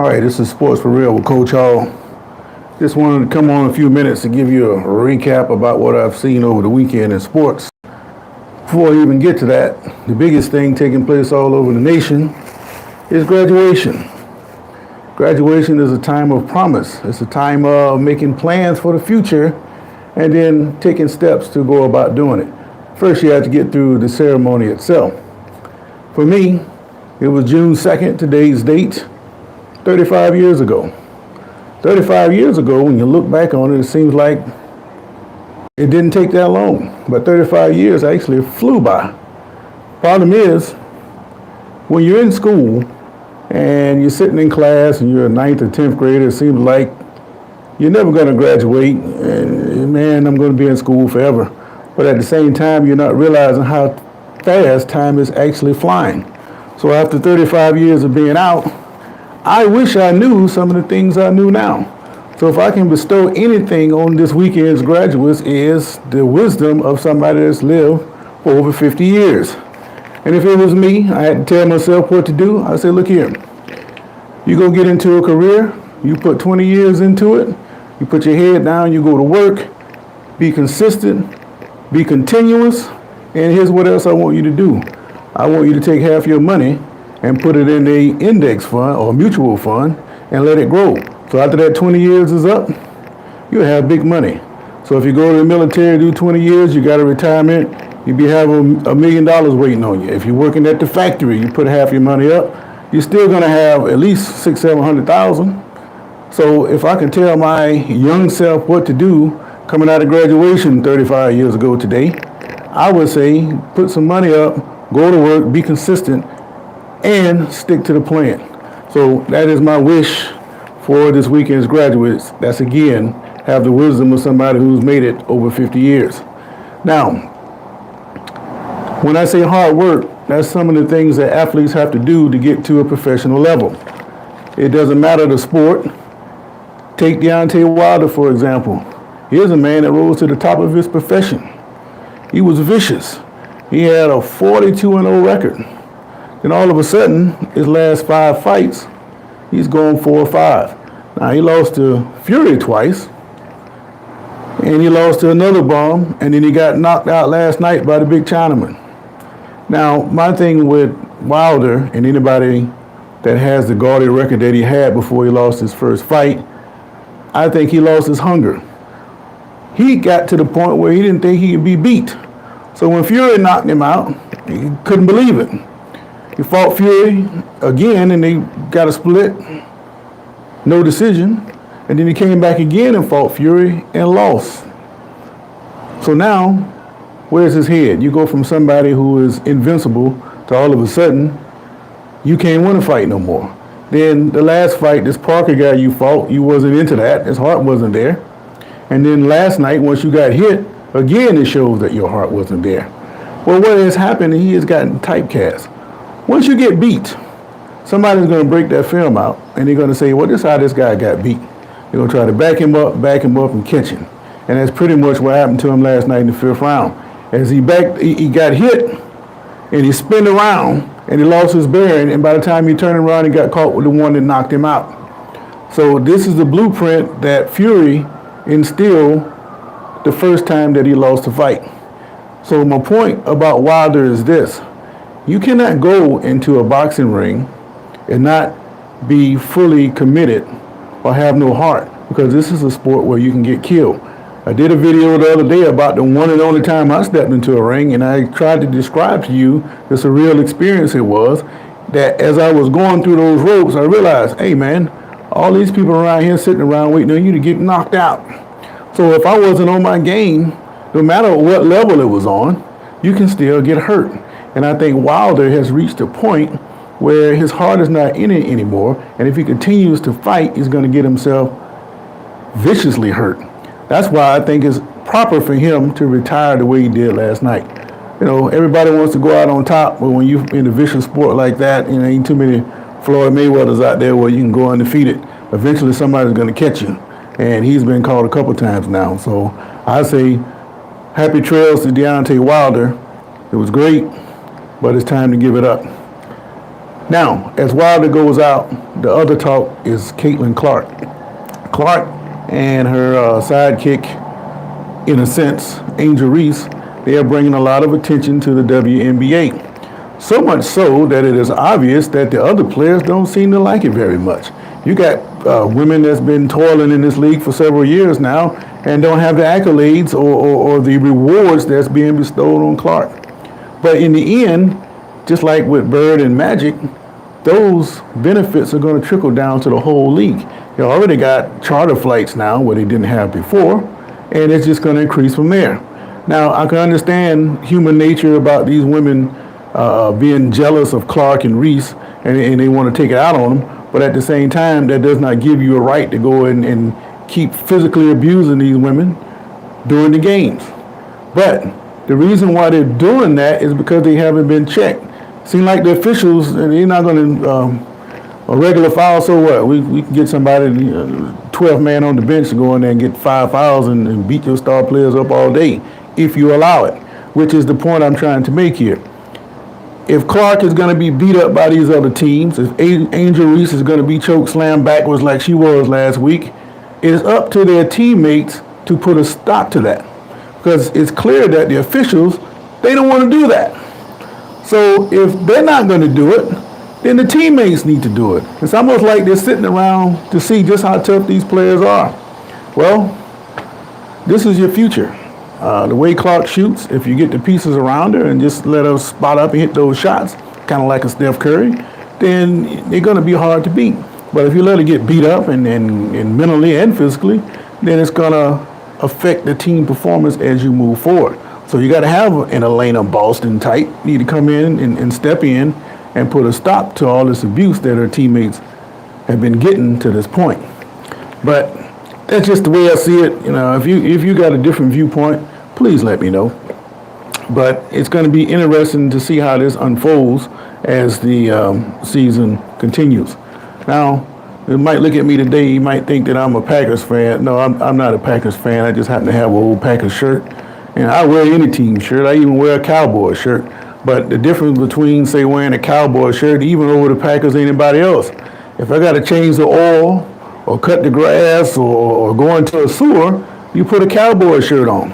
right, this is Sports for Real with Coach Hall. Just wanted to come on a few minutes to give you a recap about what I've seen over the weekend in sports. Before I even get to that, the biggest thing taking place all over the nation is graduation. Graduation is a time of promise. It's a time of making plans for the future and then taking steps to go about doing it. First, you have to get through the ceremony itself. For me, it was June 2nd, today's date, 35 years ago. 35 years ago, when you look back on it, it seems like it didn't take that long. But 35 years actually flew by. Problem is, when you're in school and you're sitting in class and you're a 9th or 10th grader, it seems like you're never going to graduate. And man, I'm going to be in school forever. But at the same time, you're not realizing how fast time is actually flying. So after 35 years of being out, I wish I knew some of the things I knew now. So if I can bestow anything on this weekend's graduates is the wisdom of somebody that's lived for over 50 years. And if it was me, I had to tell myself what to do. I said, look here, you go get into a career, you put 20 years into it, you put your head down, you go to work, be consistent, be continuous, and here's what else I want you to do. I want you to take half your money and put it in a index fund or mutual fund and let it grow. So after that 20 years is up, you'll have big money. So if you go to the military, do 20 years, you got a retirement, you'll be having $1 million waiting on you. If you're working at the factory, you put half your money up, you're still gonna have at least $600,000-700,000. So if I can tell my young self what to do coming out of graduation 35 years ago today, I would say put some money up, go to work, be consistent, and stick to the plan. So that is my wish for this weekend's graduates. That's again, have the wisdom of somebody who's made it over 50 years. Now, when I say hard work, that's some of the things that athletes have to do to get to a professional level. It doesn't matter the sport. Take Deontay Wilder, for example. Here's a man that rose to the top of his profession. He was vicious. He had a 42-0 record. Then all of a sudden, his last 5 fights, he's going 4-5. Now, he lost to Fury twice, and he lost to another bomb, and then he got knocked out last night by the big Chinaman. Now, my thing with Wilder and anybody that has the gaudy record that he had before he lost his first fight, I think he lost his hunger. He got to the point where he didn't think he could be beat. So when Fury knocked him out, he couldn't believe it. He fought Fury again, and they got a split, no decision. And then he came back again and fought Fury and lost. So now, where's his head? You go from somebody who is invincible to all of a sudden, you can't win a fight no more. Then the last fight, this Parker guy you fought, you wasn't into that. His heart wasn't there. And then last night, once you got hit, again it shows that your heart wasn't there. Well, what has happened, he has gotten typecast. Once you get beat, somebody's going to break that film out, and they're going to say, well, this is how this guy got beat. They're going to try to back him up, and catch him. And that's pretty much what happened to him last night in the 5th round. As he got hit, and he spun around, and he lost his bearing, and by the time he turned around, he got caught with the one that knocked him out. So this is the blueprint that Fury instilled the first time that he lost a fight. So my point about Wilder is this. You cannot go into a boxing ring and not be fully committed or have no heart, because this is a sport where you can get killed. I did a video the other day about the one and only time I stepped into a ring, and I tried to describe to you the surreal experience it was, that as I was going through those ropes, I realized, hey man, all these people around here sitting around waiting on you to get knocked out. So if I wasn't on my game, no matter what level it was on, you can still get hurt. And I think Wilder has reached a point where his heart is not in it anymore, and if he continues to fight, he's going to get himself viciously hurt. That's why I think it's proper for him to retire the way he did last night. You know, everybody wants to go out on top, but when you're in a vicious sport like that, you know, ain't too many Floyd Mayweathers out there where you can go undefeated. Eventually somebody's going to catch you, and he's been caught a couple times now. So I say happy trails to Deontay Wilder. It was great, but it's time to give it up. Now, as Wilder goes out, the other talk is Caitlin Clark. Clark and her sidekick, in a sense, Angel Reese, they are bringing a lot of attention to the WNBA. So much so that it is obvious that the other players don't seem to like it very much. You got women that's been toiling in this league for several years now and don't have the accolades or the rewards that's being bestowed on Clark. But in the end, just like with Bird and Magic, those benefits are going to trickle down to the whole league. They already got charter flights now where they didn't have before, and it's just going to increase from there. Now, I can understand human nature about these women being jealous of Clark and Reese, and they want to take it out on them. But at the same time, that does not give you a right to go and keep physically abusing these women during the games. But the reason why they're doing that is because they haven't been checked. Seem like the officials, they're not going to, a regular foul, so what? We can get somebody, 12 man on the bench to go in there and get 5 fouls and beat your star players up all day, if you allow it, which is the point I'm trying to make here. If Clark is going to be beat up by these other teams, if Angel Reese is going to be choked slammed backwards like she was last week, it is up to their teammates to put a stop to that. Because it's clear that the officials, they don't want to do that. So if they're not going to do it, then the teammates need to do it. It's almost like they're sitting around to see just how tough these players are. Well, this is your future. The way Clark shoots, if you get the pieces around her and just let her spot up and hit those shots, kind of like a Steph Curry, then they're going to be hard to beat. But if you let her get beat up and mentally and physically, then it's going to affect the team performance as you move forward. So you got to have an Elena Boston type, need to come in and step in and put a stop to all this abuse that her teammates have been getting to this point. But that's just the way I see it. You know, if you got a different viewpoint, please let me know. But it's going to be interesting to see how this unfolds as the season continues. Now, you might look at me today, you might think that I'm a Packers fan. No, I'm not a Packers fan. I just happen to have an old Packers shirt. And I wear any team shirt. I even wear a Cowboy shirt. But the difference between, say, wearing a Cowboy shirt, even over the Packers, anybody else, if I got to change the oil or cut the grass or go into a sewer, you put a Cowboy shirt on.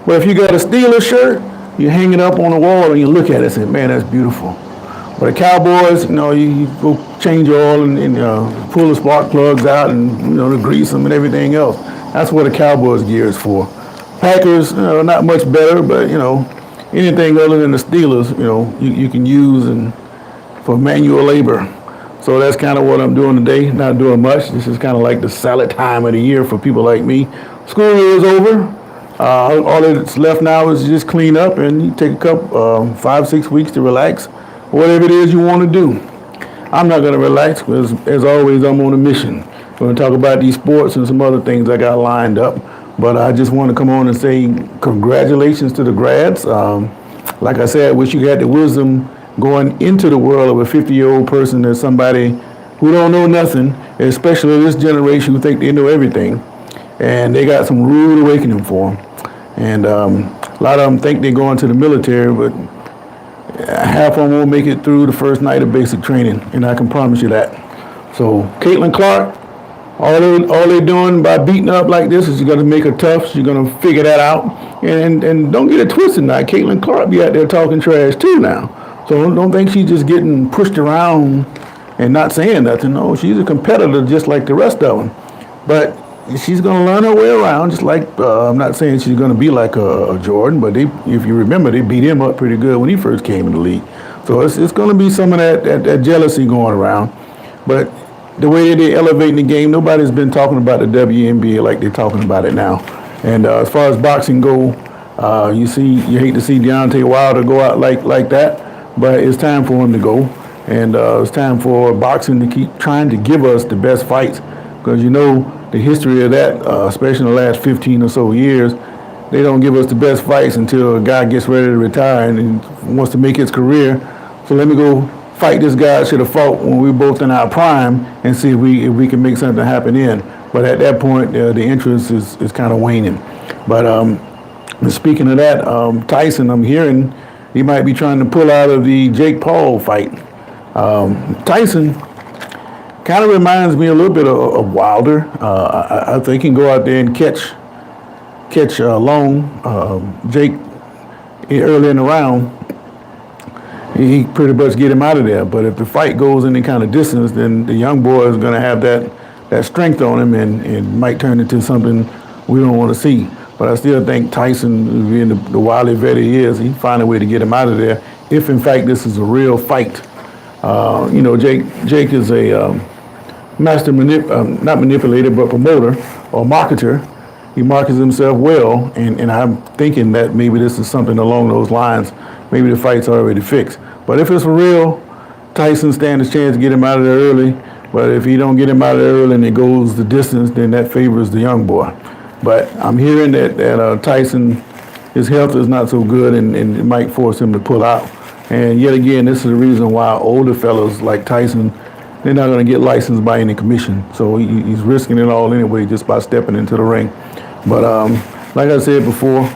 But if you got a Steelers shirt, you hang it up on the wall and you look at it and say, man, that's beautiful. But the Cowboys, you go change your oil and pull the spark plugs out and, to grease them and everything else. That's what the Cowboys gear is for. Packers, not much better, but, anything other than the Steelers, you can use for manual labor. So that's kind of what I'm doing today, not doing much. This is kind of like the salad time of the year for people like me. School year is over. All that's left now is just clean up and you take a couple, 5-6 weeks to relax. Whatever it is you want to do. I'm not going to relax because, as always, I'm on a mission. I'm going to talk about these sports and some other things I got lined up. But I just want to come on and say congratulations to the grads. Like I said, I wish you had the wisdom going into the world of a 50-year-old person as somebody who don't know nothing, especially this generation who think they know everything. And they got some rude awakening for them. And a lot of them think they're going to the military, but half of them won't make it through the first night of basic training, and I can promise you that. So Caitlin Clark, all they're doing by beating up like this is you're going to make her tough. She's going to figure that out. And don't get it twisted now. Caitlin Clark be out there talking trash too now. So don't think she's just getting pushed around and not saying nothing. No, she's a competitor just like the rest of them. But she's going to learn her way around, just like, I'm not saying she's going to be like a Jordan, but if you remember, they beat him up pretty good when he first came in the league. So it's going to be some of that jealousy going around. But the way that they're elevating the game, nobody's been talking about the WNBA like they're talking about it now. And as far as boxing go, you hate to see Deontay Wilder go out like that, but it's time for him to go. And it's time for boxing to keep trying to give us the best fights. Because the history of that, especially in the last 15 or so years, they don't give us the best fights until a guy gets ready to retire and wants to make his career. So let me go fight this guy I should have fought when we were both in our prime and see if we can make something happen in. But at that point, the interest is kind of waning. But speaking of that, Tyson, I'm hearing he might be trying to pull out of the Jake Paul fight. Tyson kind of reminds me a little bit of Wilder. I think he can go out there and catch Jake early in the round. He pretty much get him out of there. But if the fight goes any kind of distance, then the young boy is going to have that strength on him and might turn into something we don't want to see. But I still think Tyson, being the wily vet he is, he find a way to get him out of there if, in fact, this is a real fight. Jake is a master not manipulator, but promoter or marketer. He markets himself well, and I'm thinking that maybe this is something along those lines. Maybe the fight's already fixed. But if it's for real, Tyson stands a chance to get him out of there early. But if he don't get him out of there early and it goes the distance, then that favors the young boy. But I'm hearing that Tyson, his health is not so good, and it might force him to pull out. And yet again, this is the reason why older fellows like Tyson, they're not going to get licensed by any commission. So he's risking it all anyway just by stepping into the ring. But like I said before,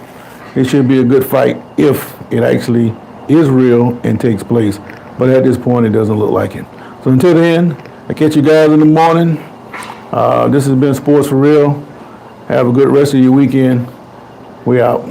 it should be a good fight if it actually is real and takes place. But at this point, it doesn't look like it. So until then, I catch you guys in the morning. This has been Sports for Real. Have a good rest of your weekend. We out.